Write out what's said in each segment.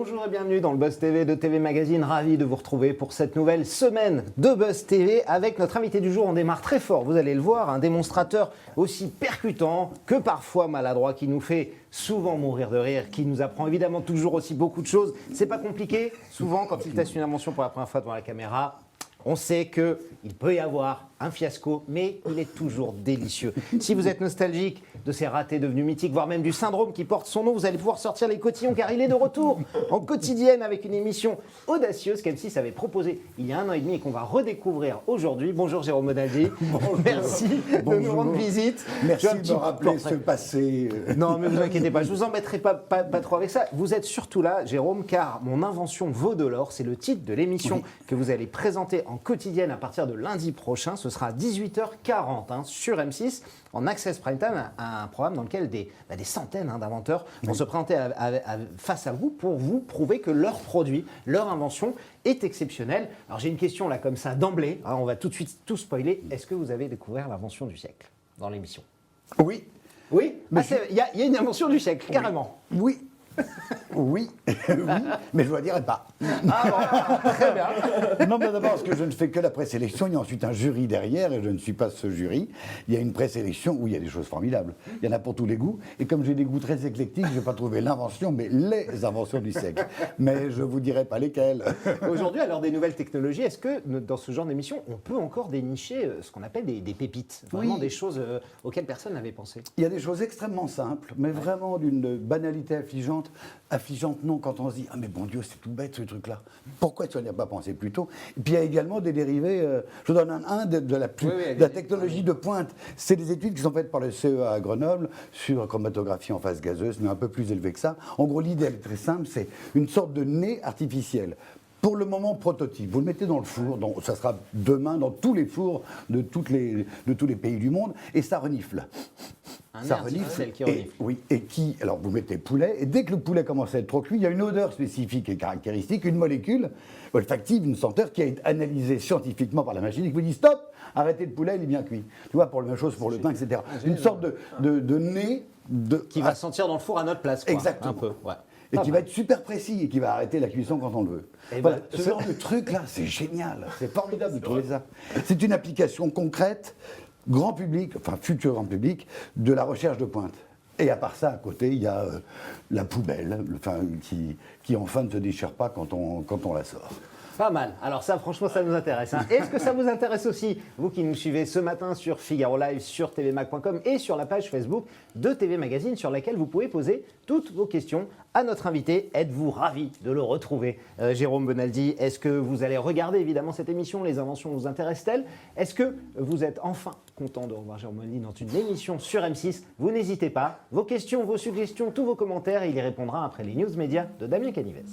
Bonjour et bienvenue dans le Buzz TV de TV Magazine. Ravi de vous retrouver pour cette nouvelle semaine de Buzz TV avec notre invité du jour. On démarre très fort, vous allez le voir, un démonstrateur aussi percutant que parfois maladroit qui nous fait souvent mourir de rire, qui nous apprend évidemment toujours aussi beaucoup de choses. C'est pas compliqué, souvent quand il teste une invention pour la première fois devant la caméra, on sait qu'il peut y avoir un fiasco, mais il est toujours délicieux. Si vous êtes nostalgique de ces ratés devenus mythiques, voire même du syndrome qui porte son nom, vous allez pouvoir sortir les cotillons car il est de retour en quotidienne avec une émission audacieuse qu'M6 avait proposée il y a 1 an et demi et qu'on va redécouvrir aujourd'hui. Bonjour Jérôme Monaldi, merci de nous rendre visite. Merci de me rappeler ce passé. Non mais vous inquiétez pas, je vous embêterai pas trop avec ça. Vous êtes surtout là Jérôme car mon invention vaut de l'or, c'est le titre de l'émission que vous allez présenter en quotidienne à partir de lundi prochain. Ce sera à 18h40 sur M6 en Access Prime Time, un programme dans lequel des centaines d'inventeurs vont se présenter face à vous pour vous prouver que leur produit, leur invention est exceptionnelle. Alors j'ai une question là comme ça d'emblée, on va tout de suite tout spoiler. Est-ce que vous avez découvert l'invention du siècle dans l'émission? Oui. Oui, il y a une invention du siècle, carrément. Oui. Oui, mais je ne le dirai pas. Ah bon, très bien. Non, mais d'abord parce que je ne fais que la présélection, il y a ensuite un jury derrière et je ne suis pas ce jury. Il y a une présélection où il y a des choses formidables. Il y en a pour tous les goûts et comme j'ai des goûts très éclectiques, je n'ai pas trouvé l'invention, mais les inventions du siècle. Mais je ne vous dirai pas lesquelles. Aujourd'hui, à l'heure des nouvelles technologies, est-ce que dans ce genre d'émission, on peut encore dénicher ce qu'on appelle des pépites, vraiment des choses auxquelles personne n'avait pensé? Il y a des choses extrêmement simples, mais vraiment d'une banalité affligeante. Affligeante, non, quand on se dit « Ah mais bon Dieu, c'est tout bête ce truc-là. Pourquoi tu n'y as pas pensé plus tôt ?» Et puis il y a également des dérivés, je vous donne un de la technologie de pointe. C'est des études qui sont faites par le CEA à Grenoble sur chromatographie en phase gazeuse, mais un peu plus élevé que ça. En gros, l'idée est très simple, c'est une sorte de nez artificiel. Pour le moment, prototype. Vous le mettez dans le four, ça sera demain dans tous les fours de tous les pays du monde, et ça renifle. Ça renifle, qui renifle. Alors vous mettez le poulet, et dès que le poulet commence à être trop cuit, il y a une odeur spécifique et caractéristique, une molécule olfactive, une senteur qui a été analysée scientifiquement par la machine et qui vous dit stop, arrêtez le poulet, il est bien cuit. Tu vois, pour la même chose pour le pain, etc. Une sorte de nez qui va sentir dans le four à notre place, quoi. Exactement. Un peu, ouais. Et qui va être super précis et qui va arrêter la cuisson quand on le veut. Voilà, ce genre de truc-là, c'est génial. C'est formidable de trouver ça. C'est une application concrète, grand public, enfin futur grand public, de la recherche de pointe. Et à part ça, à côté, il y a la poubelle, qui enfin ne se déchire pas quand on la sort. Pas mal. Alors ça, franchement, ça nous intéresse. Est-ce que ça vous intéresse aussi, vous qui nous suivez ce matin sur Figaro Live, sur tvmag.com et sur la page Facebook de TV Magazine sur laquelle vous pouvez poser toutes vos questions à notre invité. Êtes-vous ravi de le retrouver, Jérôme Monaldi? Est-ce que vous allez regarder évidemment cette émission? Les inventions vous intéressent-elles? Est-ce que vous êtes enfin content de revoir Jérôme Monaldi dans une émission sur M6? Vous n'hésitez pas. Vos questions, vos suggestions, tous vos commentaires, il y répondra après les news médias de Damien Canives.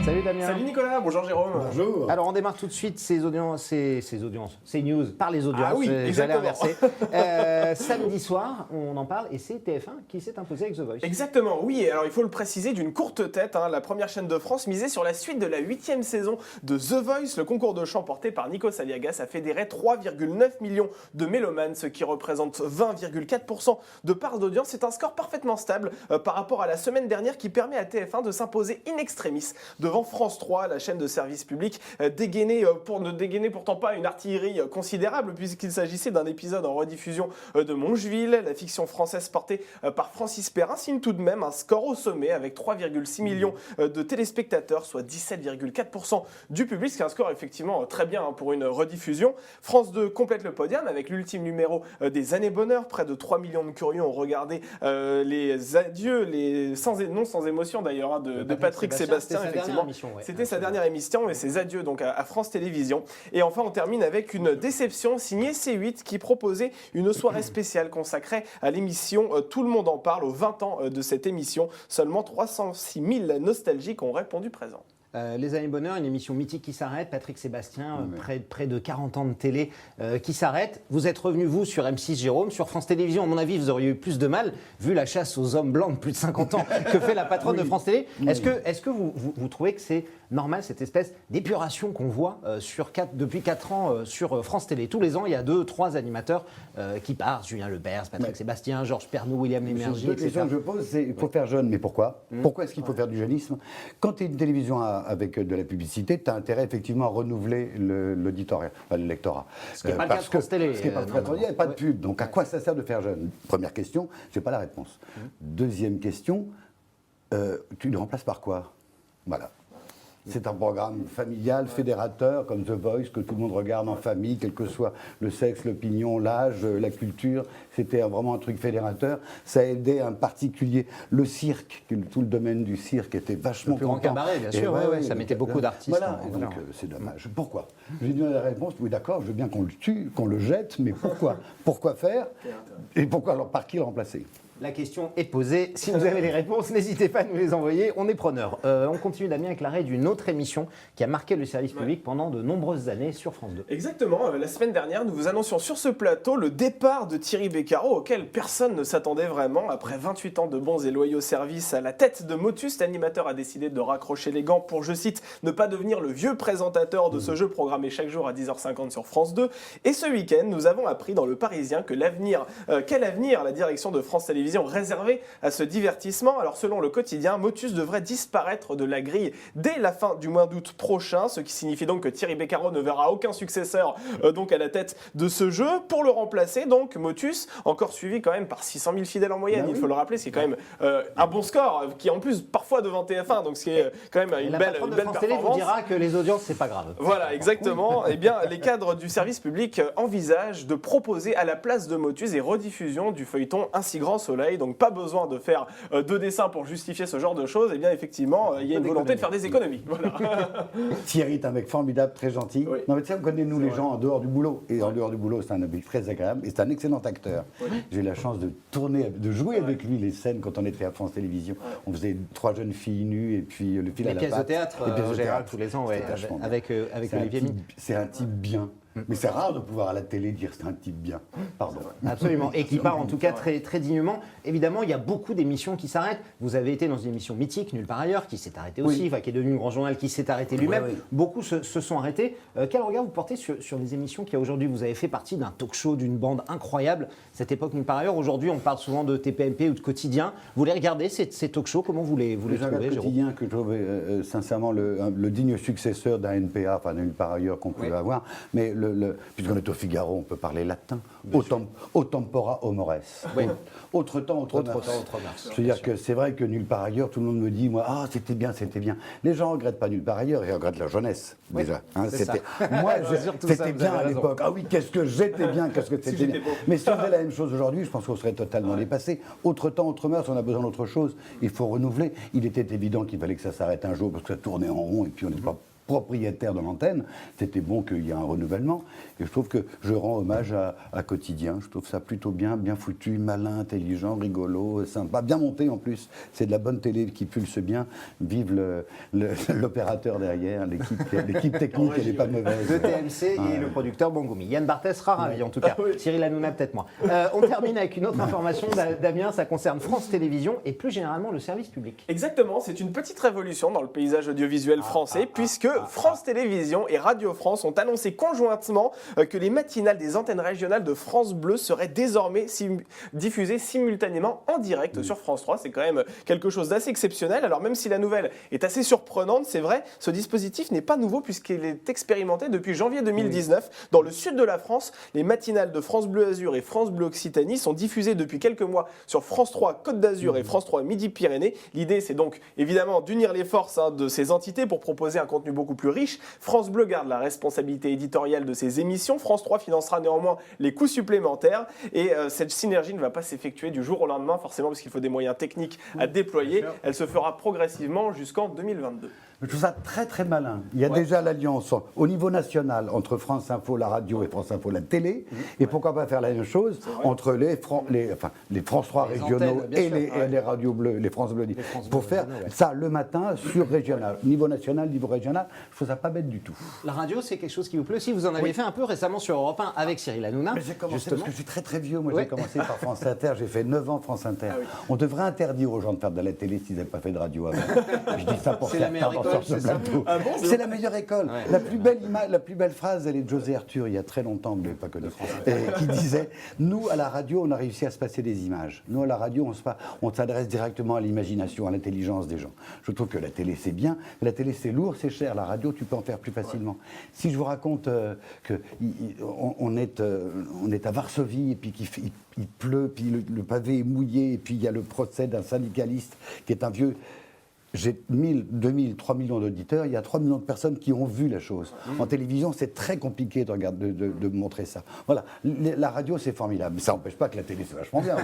Salut Damien. Salut Nicolas, bonjour Jérôme. Bonjour. Alors on démarre tout de suite ces news par les audiences. Ah oui, j'allais exactement. inverser. Samedi soir, on en parle et c'est TF1 qui s'est imposé avec The Voice. Exactement, oui, alors il faut le préciser d'une courte tête, la première chaîne de France misait sur la suite de la 8e saison de The Voice. Le concours de chant porté par Nikos Aliagas a fédéré 3,9 millions de mélomanes, ce qui représente 20,4% de part d'audience. C'est un score parfaitement stable par rapport à la semaine dernière qui permet à TF1 de s'imposer in extremis devant France 3, la chaîne de service public, ne dégainait pourtant pas une artillerie considérable puisqu'il s'agissait d'un épisode en rediffusion de Mongeville. La fiction française portée par Francis Perrin signe tout de même un score au sommet avec 3,6 millions de téléspectateurs, soit 17,4% du public, ce qui est un score effectivement très bien pour une rediffusion. France 2 complète le podium avec l'ultime numéro des Années Bonheur. Près de 3 millions de curieux ont regardé les adieux, sans émotion d'ailleurs, de Patrick Sébastien, effectivement. C'était sa dernière émission et ses adieux donc à France Télévisions. Et enfin, on termine avec une déception signée C8 qui proposait une soirée spéciale consacrée à l'émission Tout le monde en parle aux 20 ans de cette émission. Seulement 306 000 nostalgiques ont répondu présent. Les Années Bonheur, une émission mythique qui s'arrête. Patrick Sébastien, près de 40 ans de télé qui s'arrête. Vous êtes revenu, vous, sur M6, Jérôme. Sur France Télévisions, à mon avis, vous auriez eu plus de mal, vu la chasse aux hommes blancs de plus de 50 ans que fait la patronne de France Télé. Est-ce que vous trouvez que c'est normal, cette espèce d'épuration qu'on voit depuis 4 ans sur France Télé. Tous les ans, il y a 2-3 animateurs qui partent, Julien Lepers, Patrick Sébastien, Georges Pernou, William Lémergie, La question que je pose, c'est il faut faire jeune, mais pourquoi Pourquoi est-ce qu'il faut faire du jeunisme? Quand tu es une télévision avec de la publicité, tu as intérêt effectivement à renouveler l'auditorat, le lectorat. Ce qui n'est pas le cas de France Télé. Ce qui n'est pas le cas de France Télé, il n'y a pas de pub. Donc à quoi ça sert de faire jeune? Première question, je n'ai pas la réponse. Deuxième question, tu le remplaces par quoi? Voilà. C'est un programme familial, fédérateur, comme The Voice, que tout le monde regarde en famille, quel que soit le sexe, l'opinion, l'âge, la culture. C'était vraiment un truc fédérateur. Ça aidait un particulier. Le cirque, tout le domaine du cirque était vachement plus grand cabaret, bien sûr, ça mettait beaucoup d'artistes. Voilà, donc c'est dommage. Pourquoi? J'ai donné la réponse, oui d'accord, je veux bien qu'on le tue, qu'on le jette, mais pourquoi? Pourquoi faire? Et pourquoi, alors, par qui le remplacer? La question est posée. Si vous avez les réponses, n'hésitez pas à nous les envoyer. On est preneurs. On continue, Damien, avec l'arrêt d'une autre émission qui a marqué le service public pendant de nombreuses années sur France 2. Exactement. La semaine dernière, nous vous annoncions sur ce plateau le départ de Thierry Beccaro, auquel personne ne s'attendait vraiment. Après 28 ans de bons et loyaux services à la tête de Motus, l'animateur a décidé de raccrocher les gants pour, je cite, ne pas devenir le vieux présentateur de ce jeu programmé chaque jour à 10h50 sur France 2. Et ce week-end, nous avons appris dans Le Parisien que quel avenir la direction de France Télévisions réservé à ce divertissement. Alors selon le quotidien, Motus devrait disparaître de la grille dès la fin du mois d'août prochain, ce qui signifie donc que Thierry Beccaro ne verra aucun successeur donc à la tête de ce jeu. Pour le remplacer, donc Motus, encore suivi quand même par 600 000 fidèles en moyenne, il faut le rappeler, c'est quand même un bon score, qui est en plus parfois devant TF1, donc c'est quand même une belle France Télé vous dira que les audiences, c'est pas grave. Voilà, exactement. Eh bien, les cadres du service public envisagent de proposer à la place de Motus des rediffusions du feuilleton Un si grand soleil. Donc pas besoin de faire de dessins pour justifier ce genre de choses. Eh bien effectivement, il y a une volonté de faire des économies. Voilà. Thierry est un mec formidable, très gentil. Oui. Non mais tu sais, on connaît nous les gens en dehors du boulot. Et en dehors du boulot, c'est un mec très agréable et c'est un excellent acteur. J'ai eu la chance de jouer avec lui les scènes quand on était à France Télévisions. On faisait 3 jeunes filles nues et puis le fil à la patte. Les pièces de théâtre, en général, tous les ans, avec Olivier Mine. C'est un type bien. Mais c'est rare de pouvoir à la télé dire c'est un type bien. Pardon. Absolument. Et qui part en tout cas très, très dignement. Évidemment, il y a beaucoup d'émissions qui s'arrêtent. Vous avez été dans une émission mythique, Nulle part ailleurs, qui s'est arrêtée aussi, qui est devenue un grand journal, qui s'est arrêté lui-même. Oui. Beaucoup se sont arrêtés. Quel regard vous portez sur les émissions qu'il y a aujourd'hui? Vous avez fait partie d'un talk show, d'une bande incroyable. Cette époque Nulle part ailleurs. Aujourd'hui, on parle souvent de TPMP ou de Quotidien. Vous les regardez, ces talk shows? Comment vous les trouvez, Quotidien, que je trouve sincèrement le digne successeur d'un NPA, enfin Nulle part ailleurs qu'on pouvait avoir. Mais puisqu'on est au Figaro, on peut parler latin. Au tempora, au mores. Oui. Autre temps, autre mars. C'est-à-dire que c'est vrai que Nulle part ailleurs, tout le monde me dit, moi, c'était bien, c'était bien. Les gens ne regrettent pas Nulle part ailleurs, ils regrettent la jeunesse, déjà. Hein, moi, c'était bien à l'époque. Ah oui, qu'est-ce que j'étais bien, qu'est-ce que c'était bien. Mais si on faisait la même chose aujourd'hui, je pense qu'on serait totalement dépassé. Autre temps, autre mœurs, on a besoin d'autre chose. Il faut renouveler. Il était évident qu'il fallait que ça s'arrête un jour, parce que ça tournait en rond, et puis on n'est pas propriétaire de l'antenne, c'était bon qu'il y ait un renouvellement. Et je trouve que je rends hommage à Quotidien. Je trouve ça plutôt bien foutu, malin, intelligent, rigolo, sympa, bien monté en plus. C'est de la bonne télé qui pulse bien. Vive l'opérateur derrière, l'équipe technique, elle n'est pas mauvaise. De TMC et le producteur Bangoumi. Yann Barthès sera ravi en tout cas. Cyril Hanouna peut-être moins. On termine avec une autre information, Damien, ça concerne France Télévisions et plus généralement le service public. Exactement, c'est une petite révolution dans le paysage audiovisuel français puisque France Télévisions et Radio France ont annoncé conjointement que les matinales des antennes régionales de France Bleu seraient désormais diffusées simultanément en direct sur France 3. C'est quand même quelque chose d'assez exceptionnel. Alors même si la nouvelle est assez surprenante, c'est vrai, ce dispositif n'est pas nouveau puisqu'il est expérimenté depuis janvier 2019. Dans le sud de la France, les matinales de France Bleu Azur et France Bleu Occitanie sont diffusées depuis quelques mois sur France 3 Côte d'Azur et France 3 Midi-Pyrénées. L'idée, c'est donc évidemment d'unir les forces de ces entités pour proposer un contenu beaucoup plus riche. France Bleu garde la responsabilité éditoriale de ses émissions. France 3 financera néanmoins les coûts supplémentaires. Et cette synergie ne va pas s'effectuer du jour au lendemain, forcément, parce qu'il faut des moyens techniques à déployer. Elle se fera progressivement jusqu'en 2022. Je trouve ça très très malin. Il y a déjà l'alliance au niveau national entre France Info, la radio, et France Info, la télé. Et pourquoi pas faire la même chose entre les France 3 régionaux et les radios bleues, les France Bleu. Pour faire ça le matin sur régional. Niveau national, niveau régional, je trouve ça pas bête du tout. La radio, c'est quelque chose qui vous plaît aussi. Vous en avez fait un peu récemment sur Europe 1 avec Cyril Hanouna. Mais j'ai commencé parce que je suis très très vieux. Moi, j'ai commencé par France Inter. J'ai fait 9 ans France Inter. On devrait interdire aux gens de faire de la télé s'ils n'avaient pas fait de radio avant. Je dis ça pour faire sur ce plateau. Ah bon, C'est la meilleure école. Ouais. La plus belle image, la plus belle phrase, elle est de José Arthur, il y a très longtemps, mais pas connu, qui disait « Nous, à la radio, on a réussi à se passer des images. Nous, à la radio, on s'adresse directement à l'imagination, à l'intelligence des gens. » Je trouve que la télé, c'est bien, mais la télé, c'est lourd, c'est cher. La radio, tu peux en faire plus facilement. Si je vous raconte qu'on est à Varsovie, et puis il pleut, puis le pavé est mouillé, et puis il y a le procès d'un syndicaliste qui est un vieux... J'ai 1000, 2000, 3 millions d'auditeurs, il y a 3 millions de personnes qui ont vu la chose. En télévision, c'est très compliqué de montrer ça. Voilà, la radio, c'est formidable, mais ça n'empêche pas que la télé, c'est vachement bien.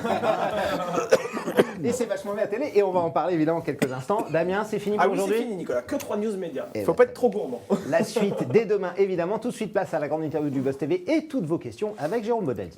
Et c'est vachement bien la télé, et on va en parler évidemment quelques instants. Damien, c'est fini pour Ah oui, c'est aujourd'hui. fini, Nicolas. Que 3 news médias. Eh Faut ben, pas être trop gourmand. La suite dès demain, évidemment. Tout de suite, place à la grande interview du Buzz TV et toutes vos questions avec Jérôme Bodadi.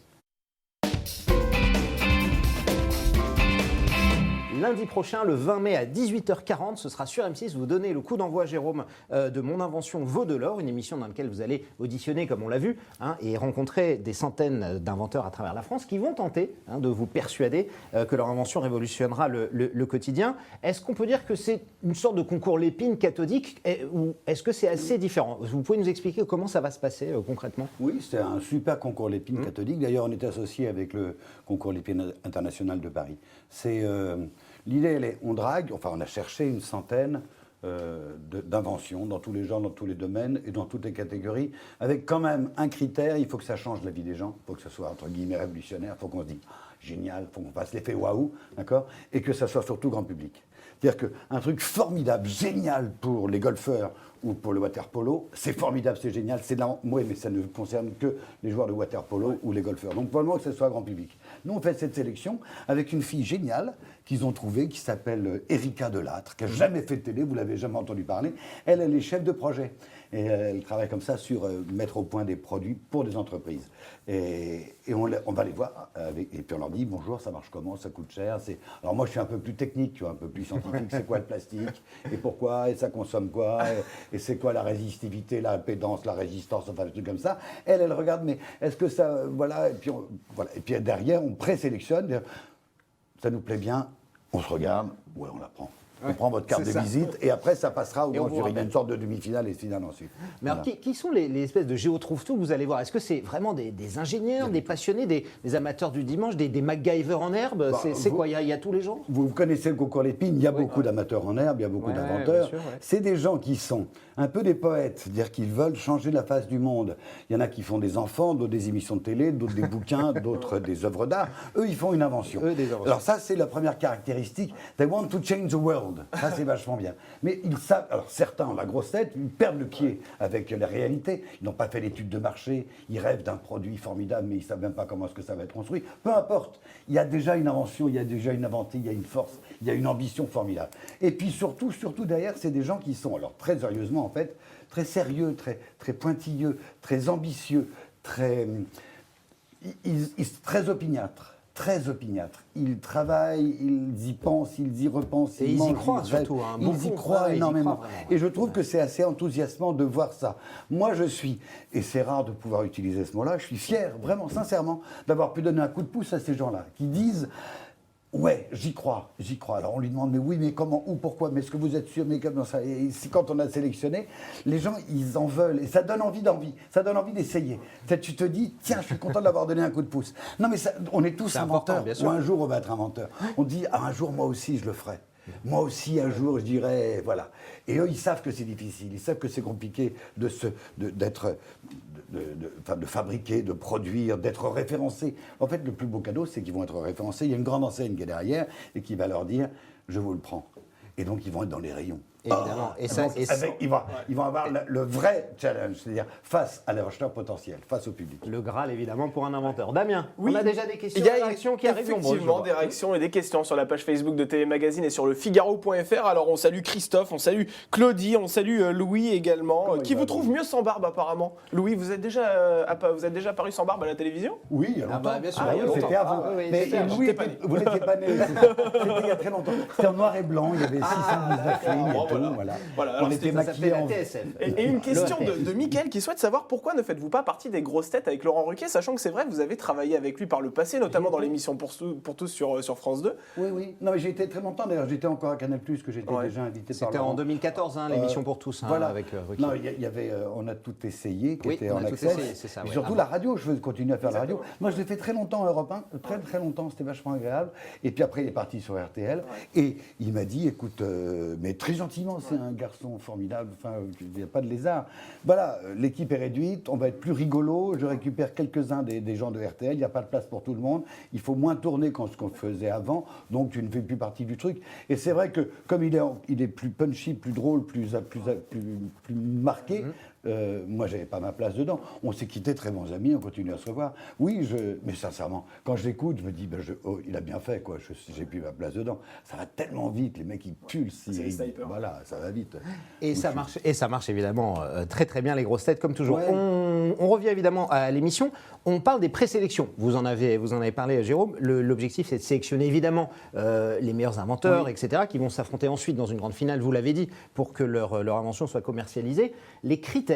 Lundi prochain, le 20 mai à 18h40, ce sera sur M6. Vous donnez le coup d'envoi, Jérôme, de Mon Invention vaut de l'or, une émission dans laquelle vous allez auditionner, comme on l'a vu, et rencontrer des centaines d'inventeurs à travers la France qui vont tenter de vous persuader que leur invention révolutionnera le quotidien. Est-ce qu'on peut dire que c'est une sorte de concours Lépine cathodique ou est-ce que c'est assez différent? Vous pouvez nous expliquer comment ça va se passer concrètement? Oui, c'est un super concours Lépine cathodique. D'ailleurs, on est associé avec le concours Lépine international de Paris. L'idée, elle est, on a cherché une centaine d'inventions dans tous les genres, dans tous les domaines et dans toutes les catégories, avec quand même un critère, il faut que ça change la vie des gens, il faut que ça soit entre guillemets révolutionnaire, il faut qu'on se dise génial, il faut qu'on fasse l'effet waouh, d'accord, et que ça soit surtout grand public. C'est-à-dire qu'un truc formidable, génial pour les golfeurs ou pour le water polo, c'est formidable, c'est génial, c'est là, oui, mais ça ne concerne que les joueurs de water polo ou les golfeurs. Donc, pour le moment, que ce soit grand public. Nous, on fait cette sélection avec une fille géniale qu'ils ont trouvée, qui s'appelle Erika Delattre, qui n'a jamais fait de télé, vous l'avez jamais entendu parler. Elle est chef de projet. Et elle travaille comme ça sur mettre au point des produits pour des entreprises. Et on va les voir, et puis on leur dit, bonjour, ça marche comment, ça coûte cher. Alors moi, je suis un peu plus technique, tu vois, un peu plus scientifique. C'est quoi le plastique? Et pourquoi? Et ça consomme quoi? Et c'est quoi la résistivité, la pédance, la résistance, enfin des trucs comme ça. Elle regarde, mais est-ce que ça... Voilà, et puis, voilà. Et puis derrière, on présélectionne. Ça nous plaît bien, on se regarde, ouais, on la prend. On prend votre carte de visite et après ça passera au grand jury. Il y a une sorte de demi-finale et finale ensuite. Mais alors, qui sont les espèces de géotrouve-tout que vous allez voir? Est-ce que c'est vraiment des ingénieurs, des passionnés, des amateurs du dimanche, des MacGyver en herbe? C'est quoi? Il y a tous les genres? Vous connaissez le concours Lépine, il y a beaucoup d'amateurs en herbe, il y a beaucoup d'inventeurs. C'est des gens qui sont un peu des poètes, c'est-à-dire qu'ils veulent changer la face du monde. Il y en a qui font des enfants, d'autres des émissions de télé, d'autres des bouquins, d'autres des œuvres d'art. Eux, ils font une invention. Alors ça, c'est la première caractéristique. They want to change the world. Ça, c'est vachement bien. Mais ils savent, alors certains ont la grosse tête, ils perdent le pied avec la réalité. Ils n'ont pas fait l'étude de marché, ils rêvent d'un produit formidable, mais ils ne savent même pas comment est-ce que ça va être construit. Peu importe, il y a déjà une invention, il y a déjà une inventée, il y a une force, il y a une ambition formidable. Et puis surtout derrière, c'est des gens qui sont, alors très sérieusement en fait, très sérieux, très pointilleux, très ambitieux, très opiniâtres. Très opiniâtres. Ils travaillent, ils y pensent, ils y repensent. Et ils y croient surtout. Ils y croient énormément. Et je trouve que c'est assez enthousiasmant de voir ça. Moi, je suis, et c'est rare de pouvoir utiliser ce mot-là, je suis fier, vraiment, sincèrement, d'avoir pu donner un coup de pouce à ces gens-là, qui disent... Ouais, j'y crois. Alors on lui demande, mais oui, mais comment, où, pourquoi, mais est-ce que vous êtes sûr, mais comment ça? Et quand on a sélectionné, les gens, ils en veulent, et ça donne envie ça donne envie d'essayer. Peut-être tu te dis, tiens, je suis content d'avoir donné un coup de pouce. Non, mais ça, on est tous inventeurs, bien sûr. ou un jour on va être inventeur. On dit, un jour, moi aussi, je le ferai. Moi aussi, un jour, je dirais, voilà. Et eux, ils savent que c'est difficile, ils savent que c'est compliqué de fabriquer, de produire, d'être référencé. En fait, le plus beau cadeau, c'est qu'ils vont être référencés. Il y a une grande enseigne qui est derrière et qui va leur dire, je vous le prends. Et donc, ils vont être dans les rayons. Évidemment. Ils vont avoir le vrai challenge, c'est-à-dire face à l'acheteurs potentiels, face au public. Le Graal, évidemment, pour un inventeur. Damien, oui. On a déjà des questions, Il y a des réactions qui arrivent nombreuses. Effectivement, des réactions et des questions sur la page Facebook de TV Magazine et sur le Figaro.fr. Alors, on salue Christophe, on salue Claudie, on salue Louis également, qui vous trouve mieux sans barbe apparemment. Louis, vous êtes déjà apparu sans barbe à la télévision? Oui, il y a longtemps. Bien sûr. C'était avant. Mais Louis, vous n'étiez pas né. C'était il y a très longtemps. C'était en noir et blanc, il y avait 619 lignes. tout. Voilà, On alors était Ça s'appelait maquillés la en... TSF. Et une question L'ORTF. de Mickaël qui souhaite savoir pourquoi ne faites-vous pas partie des grosses têtes avec Laurent Ruquier, sachant que c'est vrai, vous avez travaillé avec lui par le passé, notamment dans l'émission pour tous sur France 2. Oui. Non, mais j'ai été très longtemps, d'ailleurs, j'étais encore à Canal+, que j'étais Ouais. déjà invité par C'était en Laurent. 2014, l'émission pour tous, Voilà. avec Ruquier. Non, il y avait, on a tout essayé, qui Oui, était on en a tout accès. essayé, c'est ça, Et ouais. surtout Ah la radio, je veux continuer à faire la radio. Exactement. Moi, je l'ai fait très longtemps à Europe 1, très longtemps, c'était vachement agréable. Et puis après, il est parti sur RTL. Et il m'a dit, écoute, mais très gentiment, c'est un garçon formidable, enfin, il n'y a pas de lézard. Voilà, l'équipe est réduite, on va être plus rigolo, je récupère quelques-uns des gens de RTL, il n'y a pas de place pour tout le monde, il faut moins tourner que ce qu'on faisait avant, donc tu ne fais plus partie du truc. Et c'est vrai que comme il est plus punchy, plus drôle, plus marqué, moi, j'avais pas ma place dedans. On s'est quittés très bons amis, on continue à se revoir. Oui, mais sincèrement, quand je l'écoute, je me dis, il a bien fait, quoi. J'ai plus ma place dedans. Ça va tellement vite, les mecs, ils pulsent. C'est les snipers. Voilà, ça va vite. Et ça marche évidemment très très bien, les grosses têtes, comme toujours. Ouais. On revient évidemment à l'émission. On parle des présélections. Vous en avez parlé, Jérôme. L'objectif, c'est de sélectionner évidemment les meilleurs inventeurs, etc., qui vont s'affronter ensuite dans une grande finale, vous l'avez dit, pour que leur invention soit commercialisée. Les critères,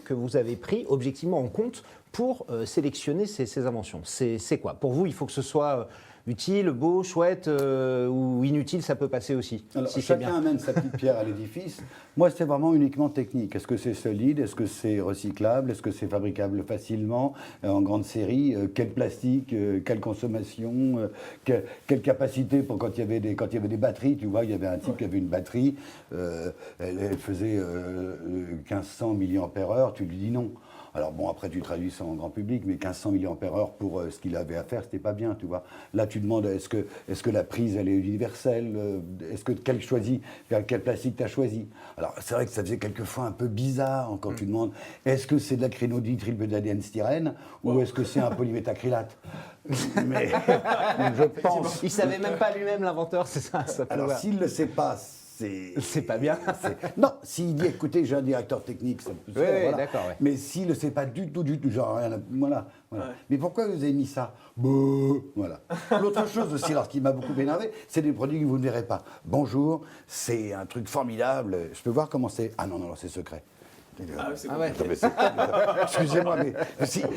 que vous avez pris objectivement en compte pour sélectionner ces inventions, c'est quoi? Pour vous, il faut que ce soit utile, beau, chouette ou inutile, ça peut passer aussi. Alors, si c'est chacun bien. amène sa petite pierre à l'édifice. Moi, c'est vraiment uniquement technique. Est-ce que c'est solide? Est-ce que c'est recyclable? Est-ce que c'est fabricable facilement en grande série? Quel plastique? Quelle consommation? Quelle capacité pour quand il y avait des batteries? Tu vois, il y avait un type qui avait une batterie, elle faisait 1500 mAh. Tu lui dis non. Alors bon, après tu traduis ça en grand public, mais 1500 mAh pour ce qu'il avait à faire, c'était pas bien, tu vois. Là, tu demandes, est-ce que la prise, elle est universelle? Quel plastique tu as choisi? Alors, c'est vrai que ça faisait quelquefois un peu bizarre quand tu demandes, est-ce que c'est de l'acrylonitrile styrène ou est-ce que c'est un polyméthacrylate? Mais je pense... Il savait même pas lui-même, l'inventeur, c'est ça. Alors, s'il ne le sait pas, c'est pas bien. Non, s'il dit, écoutez, j'ai un directeur technique, ça peut se faire, voilà. d'accord, ouais. Mais s'il ne sait pas du tout, genre, rien, voilà. Ouais. Mais pourquoi vous avez mis ça? Voilà. L'autre chose aussi, alors, qui m'a beaucoup énervé, c'est des produits que vous ne verrez pas. Bonjour, c'est un truc formidable, je peux voir comment c'est? Ah non, c'est secret. Ah, c'est Ah bon. ouais. Non, mais excusez-moi, mais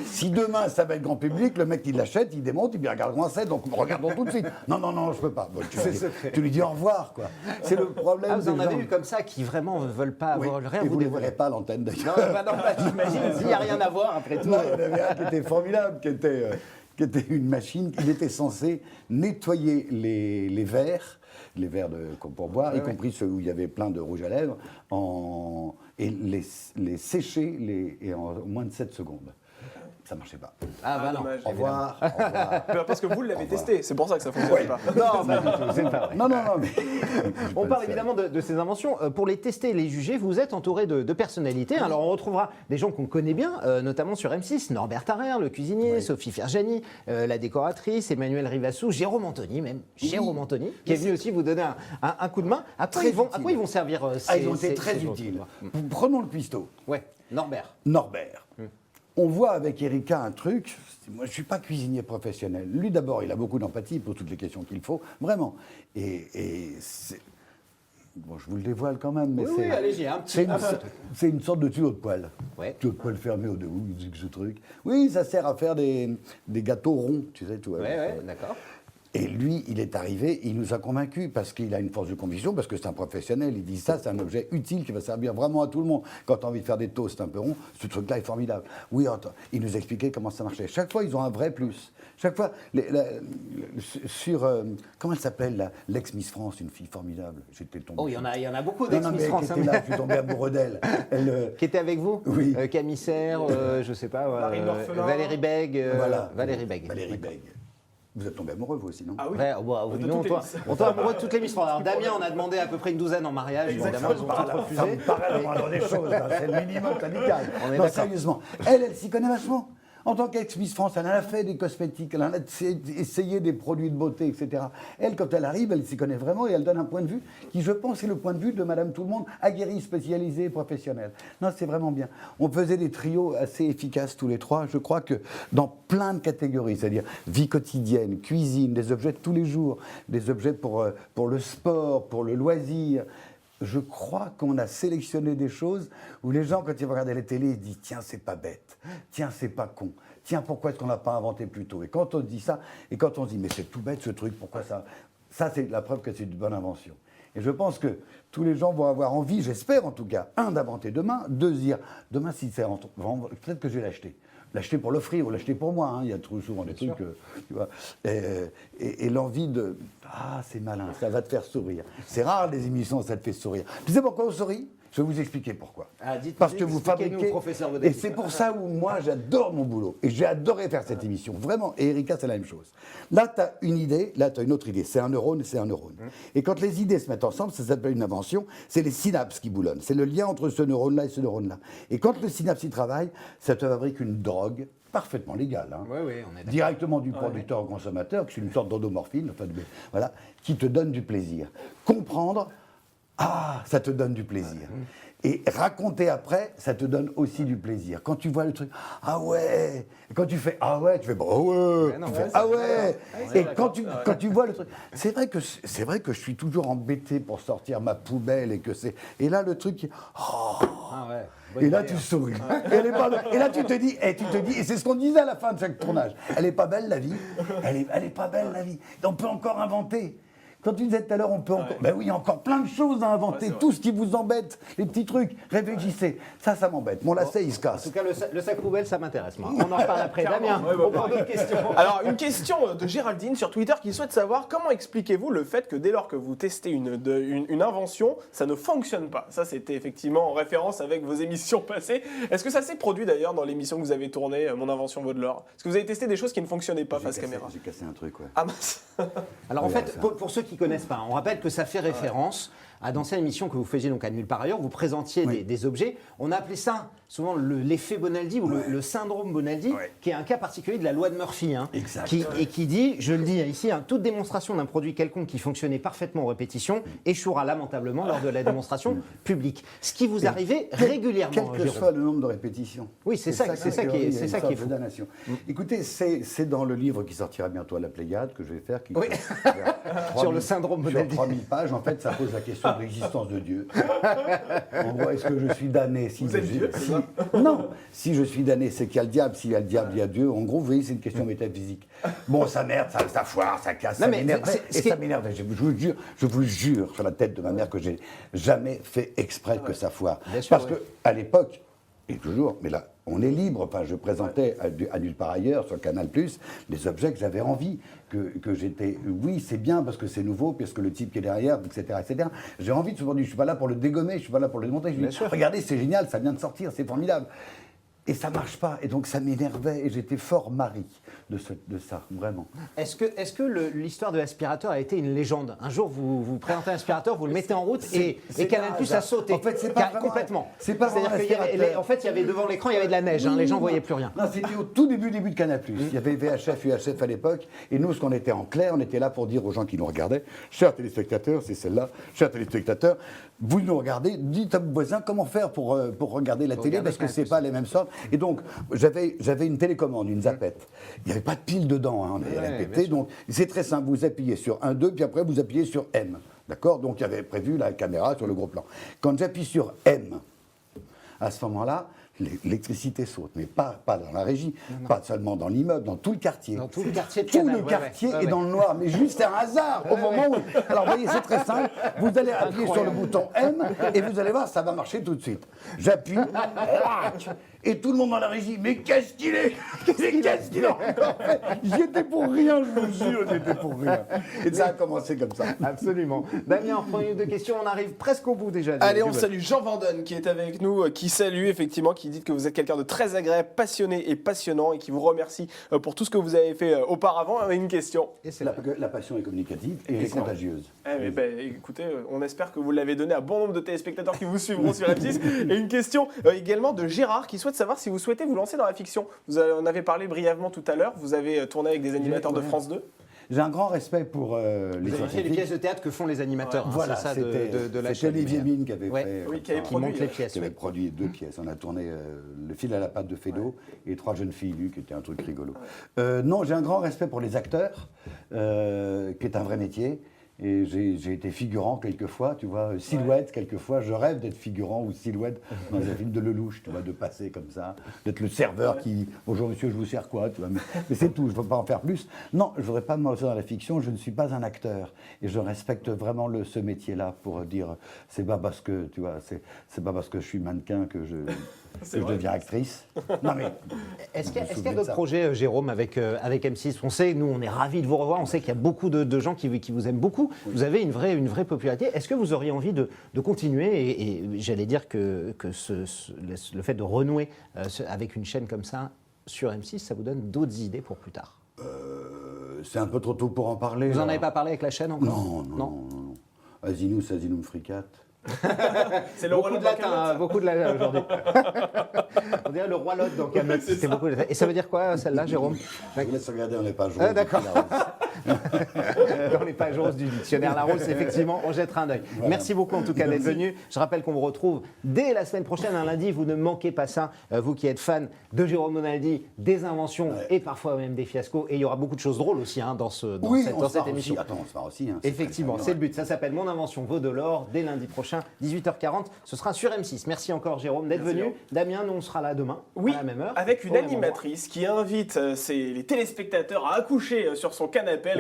si demain ça va être grand public, le mec il l'achète, il démonte, il dit regarde-moi ça, donc regardons tout de suite. Non, je peux pas. Bon, tu lui dis au revoir, quoi. C'est le problème. Ah, vous en des avez gens. eu comme ça qui vraiment ne veulent pas Oui, avoir rien et vous vous ne les dévoiler. verrez pas à l'antenne d'ailleurs. Non, j'imagine, s'il n'y a rien à voir après tout. Non, il y en avait un qui était formidable, qui était une machine. Il était censé nettoyer les verres pour boire, y compris ceux où il y avait plein de rouge à lèvres, et les sécher en moins de 7 secondes. Ça marchait pas. Ah bah non. dommage. Au revoir. Au revoir. Parce que vous l'avez testé, c'est pour ça que ça fonctionne pas. Non, pas du tout, c'est pas vrai. Non, mais... On parle évidemment de ces inventions. Pour les tester et les juger, vous êtes entouré de personnalités. Alors on retrouvera des gens qu'on connaît bien, notamment sur M6, Norbert Tarrer, le cuisinier, Sophie Ferjani, la décoratrice, Emmanuel Rivassou, Jérôme Anthony même, Jérôme Anthony, qui est venu aussi vous donner un coup de main. À quoi ils vont servir Ils ont été très utiles. Prenons le cuistot. Ouais, Norbert. On voit avec Erika un truc, moi je ne suis pas cuisinier professionnel. Lui d'abord, il a beaucoup d'empathie pour toutes les questions qu'il faut, vraiment. Et c'est... Bon, je vous le dévoile quand même, mais Oui, allez-y, un petit... c'est une sorte de tuyau de poêle. Ouais. Tuyau de poêle fermé au dessous, ce truc. Oui, ça sert à faire des gâteaux ronds, tu sais, tout. Ouais, d'accord. Et lui, il est arrivé, il nous a convaincus parce qu'il a une force de conviction, parce que c'est un professionnel. Il dit ça, c'est un objet utile qui va servir vraiment à tout le monde. Quand tu as envie de faire des toasts un peu ronds, ce truc-là est formidable. Oui, attends, il nous expliquait comment ça marchait. Chaque fois, ils ont un vrai plus. Chaque fois, comment elle s'appelle, l'ex-Miss France, une fille formidable. J'étais tombé. Oh, il y en a beaucoup Non, d'ex-Miss mais France. qui était là, je suis tombé amoureux d'elle. Qui était avec vous? Oui. Camille Serre, je sais pas, Marine Orphelin. Valérie Bègue. Voilà. Valérie Bègue. Valérie Bègue. Vous êtes tombé amoureux, vous aussi, non? Ah oui. Ouais, De nous, toutes les Miss. on tombe amoureux de toutes les Miss France. Alors Damien, on a demandé à peu près une douzaine en mariage, évidemment, ils ont toutes Ça refusé. me paraît la moindre des choses, hein, c'est le minimum syndical. On est Non, d'accord. sérieusement, elle s'y connaît vachement. En tant qu'ex-Miss France, elle en a fait des cosmétiques, elle en a essayé des produits de beauté, etc. Elle, quand elle arrive, elle s'y connaît vraiment et elle donne un point de vue qui, je pense, est le point de vue de Madame Tout-le-Monde, aguerrie, spécialisée, professionnelle. Non, c'est vraiment bien. On faisait des trios assez efficaces tous les trois. Je crois que dans plein de catégories, c'est-à-dire vie quotidienne, cuisine, des objets de tous les jours, des objets pour le sport, pour le loisir, je crois qu'on a sélectionné des choses où les gens, quand ils regardaient la télé, ils disent « Tiens, c'est pas bête. Tiens, c'est pas con. Tiens, pourquoi est-ce qu'on l'a pas inventé plus tôt ?» Et quand on dit ça, et quand on dit « Mais c'est tout bête ce truc, pourquoi ça ?» Ça, c'est la preuve que c'est une bonne invention. Et je pense que tous les gens vont avoir envie, j'espère en tout cas, d'inventer demain, de se dire, demain, si c'est peut-être que je vais l'acheter. L'acheter pour l'offrir ou l'acheter pour moi. Il y a trop souvent des trucs, tu vois. Et l'envie de, c'est malin, ça va te faire sourire. C'est rare les émissions, ça te fait sourire. Tu sais pourquoi on sourit ? Je vais vous expliquer pourquoi. Parce que vous fabriquez. Professeur Et c'est pour ça où moi j'adore mon boulot. Et j'ai adoré faire cette émission. Vraiment. Et Erika, c'est la même chose. Là, tu as une idée, là, tu as une autre idée. C'est un neurone et c'est un neurone. Et quand les idées se mettent ensemble, ça s'appelle une invention. C'est les synapses qui boulonnent. C'est le lien entre ce neurone-là et ce neurone-là. Et quand le synapse y travaille, ça te fabrique une drogue parfaitement légale. Oui, on est d'accord. Directement du producteur au consommateur, qui est une sorte d'endomorphine, voilà, qui te donne du plaisir. Comprendre. Ça te donne du plaisir. Et raconter après, ça te donne aussi du plaisir. Quand tu vois le truc, ouais. Et quand tu fais, tu fais, ouais. Tu fais, ouais. Et quand tu vois le truc, c'est vrai que je suis toujours embêté pour sortir ma poubelle et que c'est. Et là, le truc, et là, tu souris. Et là, tu te dis, et c'est ce qu'on disait à la fin de chaque tournage. Elle est pas belle la vie. Elle est pas belle la vie. Et on peut encore inventer. Quand tu disais tout à l'heure, on peut encore. Ben oui, il y a encore plein de choses à inventer. Tout ce qui vous embête, les petits trucs, réfléchissez. Ça m'embête. Mon lacet, il se casse. En tout cas, le sac poubelle, ça m'intéresse, moi. On en reparle après. Damien, on prend d'autres questions. Alors, une question de Géraldine sur Twitter qui souhaite savoir comment expliquez-vous le fait que dès lors que vous testez une invention, ça ne fonctionne pas. Ça, c'était effectivement en référence avec vos émissions passées. Est-ce que ça s'est produit d'ailleurs dans l'émission que vous avez tournée, Mon Invention vaut de l'or ? Est-ce que vous avez testé des choses qui ne fonctionnaient pas face caméra ? J'ai cassé un truc, ouais. Ah mince. Alors en fait, pour ceux qui ne connaissent pas, on rappelle que ça fait référence à d'anciennes émissions que vous faisiez donc à Nulle part ailleurs, vous présentiez des objets. On a appelé ça souvent l'effet Bonaldi ou le syndrome Bonaldi, qui est un cas particulier de la loi de Murphy, et qui dit, je le dis ici, toute démonstration d'un produit quelconque qui fonctionnait parfaitement en répétition échouera lamentablement lors de la démonstration publique. Ce qui vous arrivait régulièrement, quel que soit le nombre de répétitions. Oui, c'est ça qui est fou. Écoutez, c'est dans le livre qui sortira bientôt à la Pléiade que je vais faire. Sur le syndrome Bonaldi. Sur 3000 pages, en fait, ça pose la question de l'existence de Dieu. En gros, est-ce que je suis damné Non, si je suis damné, c'est qu'il y a le diable. S'il y a le diable, il y a Dieu. En gros, vous voyez, c'est une question métaphysique. Bon, ça merde, ça foire, ça casse, ça m'énerve. Et ça m'énerve. Je vous jure sur la tête de ma mère que j'ai jamais fait exprès que ça foire. Parce qu'à l'époque, et toujours, mais là, on est libre. Enfin, je présentais à Nulle part ailleurs, sur Canal+, des objets que j'avais envie, que j'étais... Oui, c'est bien parce que c'est nouveau, parce que le type qui est derrière, etc., etc. J'ai envie de se dire, je ne suis pas là pour le dégommer, je ne suis pas là pour le démonter. Je dis, regardez, c'est génial, ça vient de sortir, c'est formidable. Et ça ne marche pas. Et donc, ça m'énervait. Et j'étais fort mari de ça, vraiment. Est-ce que l'histoire de l'aspirateur a été une légende ? Un jour, vous présentez un aspirateur, vous le mettez en route et Canal+ a sauté. En fait, c'est pas complètement. C'est pas vraiment C'est-à-dire qu'en fait, il y avait devant l'écran, il y avait de la neige. Les gens ne voyaient plus rien. Non, c'était au tout début de Canal+. Il y avait VHF, UHF à l'époque. Et nous, ce qu'on était en clair, on était là pour dire aux gens qui nous regardaient, chers téléspectateurs, c'est celle-là, chers téléspectateurs, vous nous regardez, dites à vos voisins comment faire pour regarder la télé, parce que c'est pas les mêmes sortes. Et donc, j'avais une télécommande, une zapette. Il n'y avait pas de pile dedans, on avait répété. Donc, c'est très simple, vous appuyez sur 1, 2, puis après, vous appuyez sur M. D'accord ? Donc, il y avait prévu la caméra sur le gros plan. Quand j'appuie sur M, à ce moment-là, l'électricité saute, mais pas dans la régie, pas seulement dans l'immeuble, dans tout le quartier. Dans tout le quartier de Tout Canal, le quartier est dans le noir, mais juste un hasard au moment où... Alors, vous voyez, c'est très simple. Vous allez appuyer sur le bouton M et vous allez voir, ça va marcher tout de suite. J'appuie, et tout le monde dans la régie, mais qu'est-ce qu'il est ? Qu'est-ce qu'il est ? J'y étais pour rien, je vous jure, j'y étais pour rien. Et ça a commencé comme ça. Absolument. Damien, on prend une ou deux questions, on arrive presque au bout déjà. Allez, on salue Jean Vanden qui est avec nous, qui salue effectivement, qui dit que vous êtes quelqu'un de très agréable, passionné et passionnant et qui vous remercie pour tout ce que vous avez fait auparavant. Avec une question. Et c'est la passion est communicative et elle est contagieuse. Écoutez, on espère que vous l'avez donné à bon nombre de téléspectateurs qui vous suivront sur M6. Et une question également de Gérard qui souhaite savoir si vous souhaitez vous lancer dans la fiction. Vous en avez parlé brièvement tout à l'heure, vous avez tourné avec des animateurs de France 2. J'ai un grand respect pour les Vous avez fait les pièces de théâtre que font les animateurs. Voilà, c'est ça de la chaîne. C'était Olivier Mine qui avait monte les pièces. Qui avait produit 2 pièces. On a tourné Le fil à la patte de Feydeau et 3 jeunes filles nues, qui était un truc rigolo. Non, j'ai un grand respect pour les acteurs, qui est un vrai métier. Et j'ai été figurant quelquefois, tu vois, Silhouette, quelquefois, je rêve d'être figurant ou Silhouette dans un film de Lelouch, tu vois, de passer comme ça, d'être le serveur qui, bonjour monsieur, je vous sers quoi, tu vois, mais c'est tout, je ne veux pas en faire plus. Non, je ne voudrais pas me lancer dans la fiction, je ne suis pas un acteur, et je respecte vraiment ce métier-là pour dire, c'est pas parce que, tu vois, c'est pas parce que je suis mannequin que je deviens actrice. Non mais, Est-ce qu'il y a d'autres projets, Jérôme, avec M6? On sait, nous, on est ravis de vous revoir, on sait qu'il y a beaucoup de gens qui vous aiment beaucoup. Oui. Vous avez une vraie popularité. Est-ce que vous auriez envie de continuer et j'allais dire que le fait de renouer avec une chaîne comme ça sur M6, ça vous donne d'autres idées pour plus tard? C'est un peu trop tôt pour en parler. Vous n'en avez pas parlé avec la chaîne encore? Non. Asinum fricat. C'est le roi beaucoup de latin, beaucoup de latin aujourd'hui. On dirait le roi Lot dans Camelot. C'est beaucoup de latin. Et ça veut dire quoi celle-là, Jérôme? Je vous laisse regarder, on n'est pas joué. D'accord. Dans les pages roses du dictionnaire Larousse, effectivement, on jettera un œil. Voilà. Merci beaucoup en tout cas d'être venu. Je rappelle qu'on vous retrouve dès la semaine prochaine, un lundi. Vous ne manquez pas ça, vous qui êtes fan de Jérôme Monaldi, des inventions et parfois même des fiascos. Et il y aura beaucoup de choses drôles aussi dans cette émission. Attends, on se marre aussi. Effectivement, c'est le but. Ça s'appelle Mon Invention vaut de l'or, dès lundi prochain, 18h40. Ce sera sur M6. Merci encore Jérôme d'être venu. Damien, nous on sera là demain à la même heure. Avec une animatrice qui invite les téléspectateurs à accoucher sur son canapé.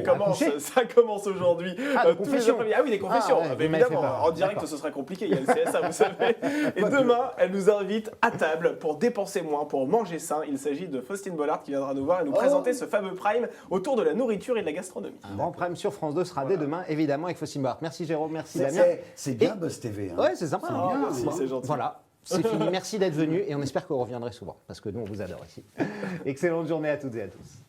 Ça commence aujourd'hui. Des confessions. Ah oui, des confessions. Évidemment, en direct, ce sera compliqué. Il y a le CSA, vous savez. Et demain, elle nous invite à table pour dépenser moins, pour manger sain. Il s'agit de Faustine Bollard qui viendra nous voir et nous présenter ce fameux prime autour de la nourriture et de la gastronomie. Un grand prime sur France 2 sera dès demain, évidemment, avec Faustine Bollard. Merci Jérôme, merci Damien. C'est bien Buzz TV. Oui, c'est sympa. Merci, c'est gentil. Voilà. C'est fini. Merci d'être venu et on espère que vous reviendrez souvent parce que nous, on vous adore ici. Excellente journée à toutes et à tous.